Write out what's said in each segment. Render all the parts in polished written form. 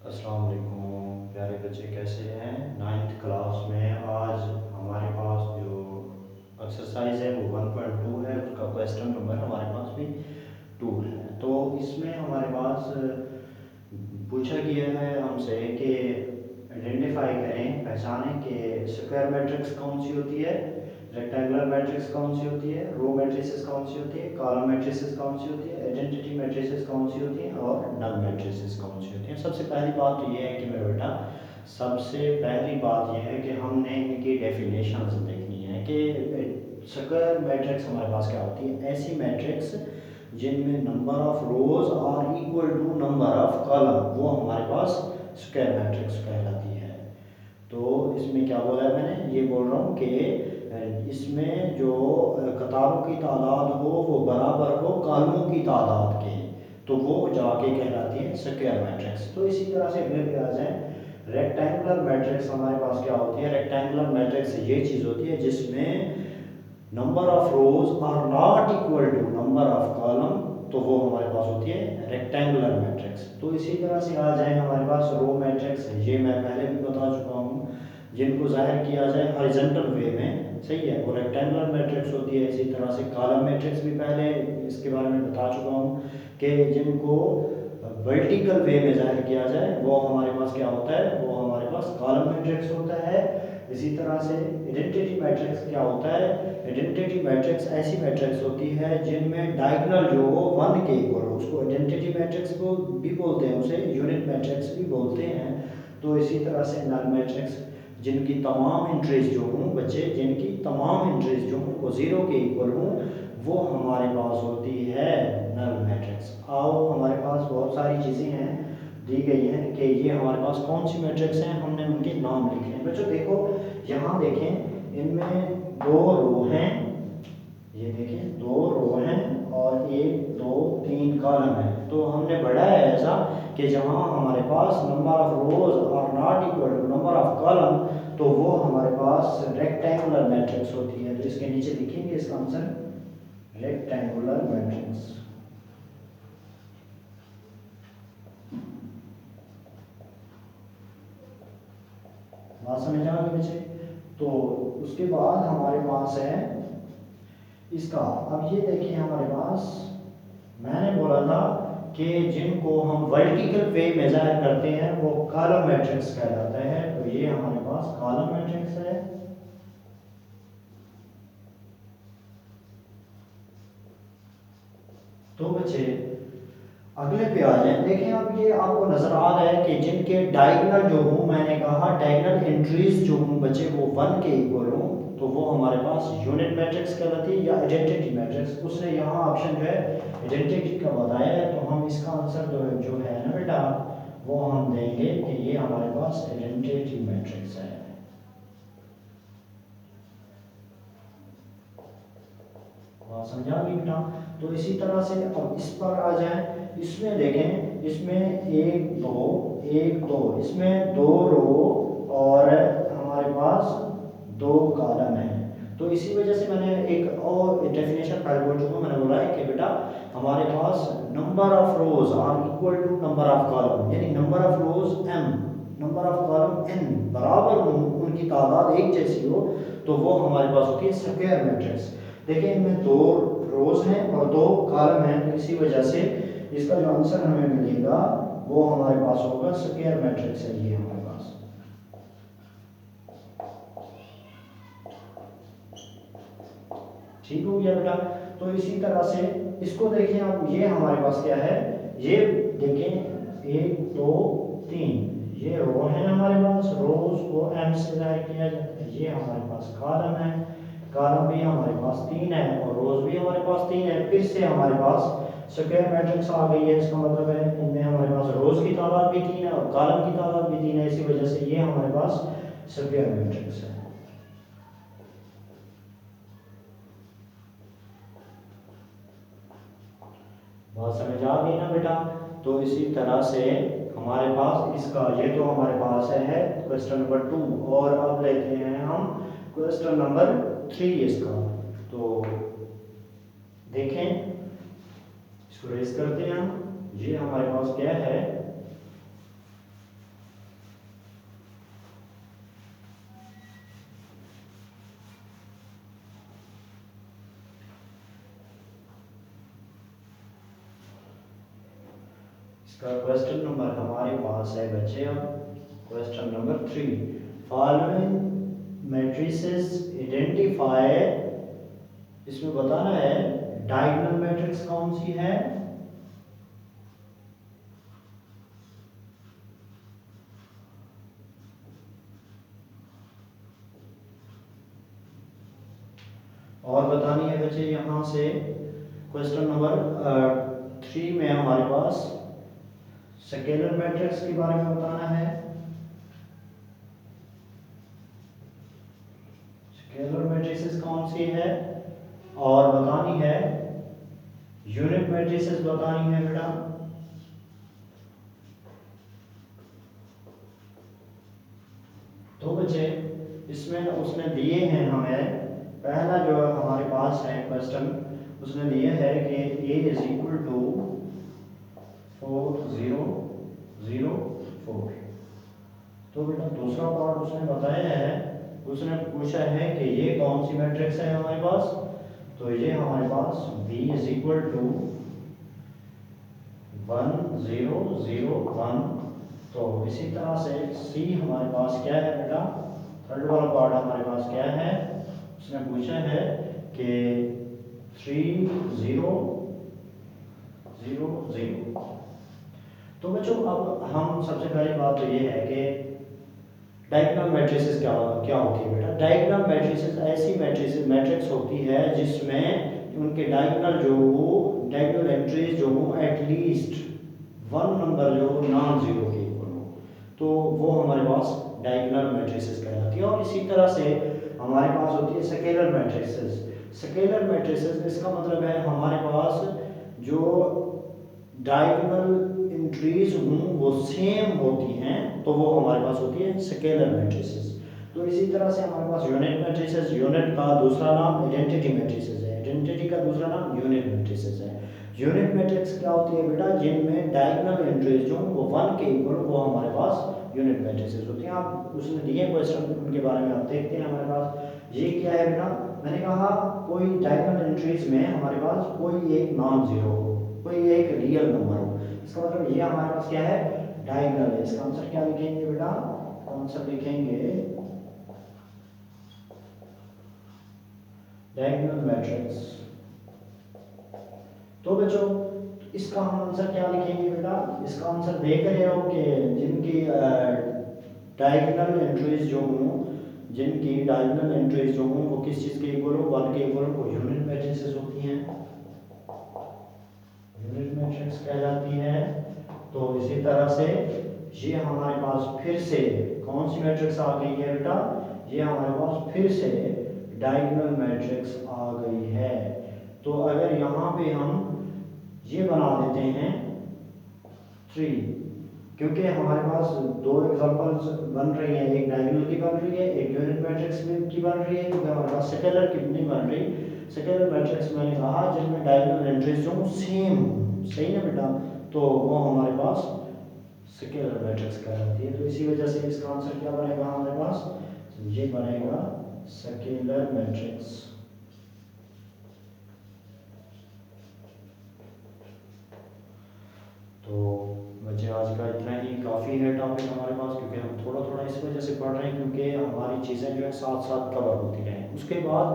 अस्सलाम वालेकुम प्यारे बच्चे, कैसे हैं? नाइन्थ क्लास में आज हमारे पास जो एक्सरसाइज है वो 1.2 है। उसका क्वेश्चन नंबर हमारे पास भी 2 है। तो इसमें हमारे पास पूछा गया है हमसे कि आइडेंटिफाई करें, पहचानें कि स्क्वायर मैट्रिक्स कौन सी होती है, रेक्टेंगुलर मैट्रिक्स कौन सी होती है, रो मैट्रिसेस कौन सी होती है, कॉलम मैट्रिसेस कौन सी होती है, आइडेंटिटी मैट्रिसेस कौन सी होती हैं और नल मैट्रिसेस कौन सी होती हैं। सबसे पहली बात तो ये है कि मेरा बेटा, सबसे पहली बात यह है कि हमने इनकी डेफिनेशंस देखनी है कि स्क्वायर मैट्रिक्स हमारे पास क्या होती है। ऐसी मैट्रिक्स जिनमें number of rows are equal to number of column, वो हमारे पास स्क्वायर मैट्रिक्स कहलाती है। तो इसमें क्या बोला है मैंने, ये बोल रहा हूँ कि इसमें जो कतारों की तादाद हो वो बराबर हो कॉलमों की तादाद के, तो वो जाके कहलाती है स्क्वायर मैट्रिक्स। तो इसी तरह से अगले पे आ जाए, रेक्टेंगुलर मैट्रिक्स हमारे पास क्या होती है। रेक्टेंगुलर मैट्रिक्स ये चीज़ होती है जिसमें number of rows are not equal to number of column, तो वो हमारे पास होती है रेक्टेंगुलर मैट्रिक्स। तो इसी तरह से आ जाए हमारे पास रो मैट्रिक्स, ये मैं पहले भी बता चुका हूँ, जिनको जाहिर किया जाए हॉरिजॉन्टल वे में, सही है, वो रेक्टेंगुलर मैट्रिक्स होती है। इसी तरह से कॉलम मैट्रिक्स भी पहले इसके बारे में बता चुका हूँ कि जिनको वर्टिकल वे में जाहिर किया जाए वो हमारे पास क्या होता है, वो हमारे पास कॉलम मैट्रिक्स होता है। इसी तरह से आइडेंटिटी मैट्रिक्स क्या होता है। आइडेंटिटी मैट्रिक्स ऐसी मैट्रिक्स होती है जिनमें डायगोनल जो हो 1 के इक्वल हो, उसको आइडेंटिटी मैट्रिक्स को भी बोलते हैं, उसे यूनिट मैट्रिक्स भी बोलते हैं। तो इसी तरह से नल मैट्रिक्स जिनकी तमाम एंट्रीज जो हों बच्चे, जिनकी तमाम एंट्रीज जो हों वो 0 के इक्वल हों, वो हमारे पास होती है नल मैट्रिक्स। आओ, हमारे पास बहुत सारी चीज़ें हैं दी गई हैं कि ये हमारे पास कौन सी मैट्रिक्स हैं, हमने उनके नाम लिखे हैं। बच्चों देखो, यहाँ देखें, इनमें 2 रो हैं, ये देखें 2 रो हैं और 1 2 3 कॉलम है। तो हमने पढ़ा है ऐसा कि जहाँ हमारे पास number of rows are not equal to number of column, तो वो हमारे पास रेक्टेंगुलर मैट्रिक्स होती है। तो इसके नीचे लिखेंगे इसका आंसर रेक्टेंगुलर मैट्रिक्स। बात समझ आ गई बच्चे। तो उसके बाद हमारे पास है इसका, अब ये देखिए हमारे पास, मैंने बोला था कि जिनको हम वर्टिकल वे में जाहिर करते हैं वो कॉलम मैट्रिक्स कहलाता है। तो ये हमारे पास कॉलम मैट्रिक्स है। तो बच्चे अगले पे आ जाए, देखें अब ये आपको नजर आ रहा है कि जिनके डायगोनल जो हूँ, मैंने कहा डायगोनल एंट्रीज जो हूँ बच्चे वो 1 के इक्वल हूँ, तो वो हमारे पास यूनिट मैट्रिक्स कहलाती है या आइडेंटिटी मैट्रिक्स। उसने यहाँ ऑप्शन जो है आइडेंटिटी का बताया है, तो हम इसका आंसर जो है ना बेटा, वो हम देंगे कि ये हमारे पास आइडेंटिटी मैट्रिक्स है। बात समझा गई बेटा। तो इसी तरह से अब इस पर आ जाए, इसमें देखें, इसमें 1 2 इसमें 2 रो और हमारे पास 2 कॉलम है। तो इसी वजह से मैंने एक और डेफिनेशन पहले बोल चुका हूँ, मैंने बोला है कि बेटा हमारे पास number of rows are equal to number of column, यानी number of rows m, number of column n बराबर हो, उनकी तादाद एक जैसी हो, तो वो हमारे पास होती है स्क्वायर मैट्रिक्स। देखिए इनमें 2 रोज हैं और 2 कॉलम हैं, तो इसी वजह से इसका जो आंसर हमें मिलेगा वो हमारे पास होगा स्क्वायर मैट्रिक्स है ये हमारे पास। ठीक हो गया बेटा। तो इसी तरह से इसको देखें, अब ये हमारे पास क्या है, ये देखें 1 2 3 ये रो है हमारे पास, रोज को m से जाहिर किया जाता है। ये हमारे पास कॉलम है, कॉलम भी हमारे पास 3 है और रोज भी हमारे पास 3 है। फिर से हमारे पास स्क्वायर मैट्रिक्स आ गई है। इसका मतलब है इनमें हमारे पास रोज की तादाद भी 3 है और कॉलम की तादाद भी 3 है, इसी वजह से ये हमारे पास स्क्वायर मैट्रिक्स है। बात समझ आ गई ना बेटा। तो इसी तरह से हमारे पास इसका, ये तो हमारे पास है क्वेश्चन नंबर 2, और अब लेते हैं हम क्वेश्चन नंबर 3 इसका। तो देखें, इसको रेस करते हैं हम। ये हमारे पास क्या है, इसका क्वेश्चन नंबर हमारे पास है बच्चे। अब question number 3, following matrices identify, इसमें बताना है डायगोनल मैट्रिक्स कौन सी है, और बतानी है बच्चे यहाँ से क्वेश्चन नंबर 3 में हमारे पास स्केलर मैट्रिक्स के बारे में बताना है। स्केलर मैट्रिसेस कौन सी है और बतानी है यूनिट मैट्रिसेस बतानी है बेटा। तो बच्चे इसमें उसने दिए हैं हमें, पहला जो हमारे पास है क्वेश्चन, उसने दिया है कि a इज इक्वल टू 4 0 0 4। तो बेटा दूसरा पार्ट उसने बताया है, उसने पूछा है कि ये कौन सी मैट्रिक्स है हमारे पास, तो ये हमारे पास b इज इक्वल टू 1 0 0 1। तो इसी तरह से c हमारे पास क्या है बेटा, थर्ड वाला पार्ट हमारे पास क्या है, उसने पूछा है कि 3 0 0 0। तो बच्चों अब हम सबसे पहली बात तो ये है कि डायगोनल मैट्रिसेस क्या क्या होती है बेटा। डायगोनल मैट्रिसेस ऐसी मैट्रिक्स होती है जिसमें उनके डायगोनल जो हो, डायगोनल एंट्रीज जो हो एटलीस्ट 1 नंबर जो नॉन जीरो के इक्वल हो, तो वो हमारे पास डायगोनल मैट्रिसेस कहलाती है। और इसी तरह से हमारे पास होती है स्केलर मैट्रिसेस। स्केलर मैट्रिसेस इसका मतलब है हमारे पास जो डायगोनल एंट्रीज हों वो सेम होती हैं, तो वो हमारे पास होती है स्केलर मैट्रिसेस। तो इसी तरह से हमारे पास यूनिट मैट्रिसेस, यूनिट का दूसरा नाम आइडेंटिटी मैट्रिसेस है, आइडेंटिटी का दूसरा नाम यूनिट मैट्रिसेस है। यूनिट मैट्रिक्स क्या होती है बेटा, जिनमें डायगोनल एंट्रीज जो वो 1 के इक्वल, वो हमारे पास यूनिट मैट्रिसेस होती हैं। आप उसने दिए क्वेश्चन, उनके बारे में आप देखते हैं। हमारे पास ये क्या है बेटा, मैंने कहा कोई डायगोनल एंट्रीज में हमारे पास कोई एक नॉन जीरो हो, कोई एक रियल नंबर हो, इसका मतलब ये हमारे पास क्या है, डायगोनल है। इसका आंसर क्या लिखेंगे बेटा, आंसर लिखेंगे डायगोनल मैट्रिक्स। तो बच्चों इसका हम आंसर क्या लिखेंगे बेटा, इसका आंसर देख रहे हो कि जिनकी डायगोनल एंट्रीज जो हों, जिनकी डायगोनल एंट्रीज जो हों वो किस चीज़ के इक्वल हो, 1 के इक्वल हो, यूनिट मैट्रिसेस होती हैं, यूनिट मैट्रिक्स कहलाती है। तो इसी तरह से ये हमारे पास फिर से कौन सी मैट्रिक्स आ गई है बेटा, ये हमारे पास फिर से डायगोनल मैट्रिक्स आ गई है। तो अगर यहाँ पे हम ये बना देते हैं 3, क्योंकि हमारे पास दो एग्जांपल्स बन रही हैं, एक डायगोनल की बन रही है, एक यूनिट मैट्रिक्स की बन रही है, क्योंकि हमारे पास स्केलर की नहीं बन रही। स्केलर मैट्रिक्स मैंने कहा जिनमें डायगोनल एंट्रीज जो सेम, सही है बेटा, तो वो हमारे पास स्केलर मैट्रिक्स कहलाती है। तो इसी वजह से इसका आंसर क्या बनेगा हमारे पास, ये बनेगा स्केलर मैट्रिक्स। तो बच्चे आज का इतना ही काफ़ी है टॉपिक हमारे पास, क्योंकि हम थोड़ा थोड़ा इस वजह से पढ़ रहे हैं क्योंकि हमारी चीज़ें जो है साथ साथ कवर होती रहें। उसके बाद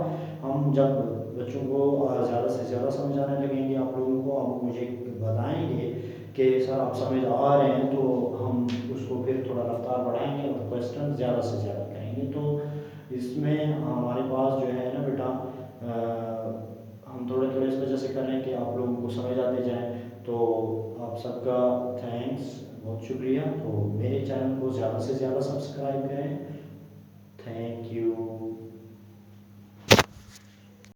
हम जब बच्चों को ज़्यादा से ज़्यादा समझाने लगेंगे, आप लोगों को आप मुझे बताएंगे कि सर आप समझ आ रहे हैं, तो हम उसको फिर थोड़ा रफ्तार बढ़ाएंगे और क्वेश्चन ज़्यादा से ज़्यादा करेंगे। तो इसमें हमारे पास जो है ना बेटा, हम थोड़े थोड़े इस वजह से कर रहे हैं कि आप लोगों को समझ आते जाएँ। तो आप सबका थैंक्स, बहुत शुक्रिया। तो मेरे चैनल को ज़्यादा से ज़्यादा सब्सक्राइब करें। Thank you.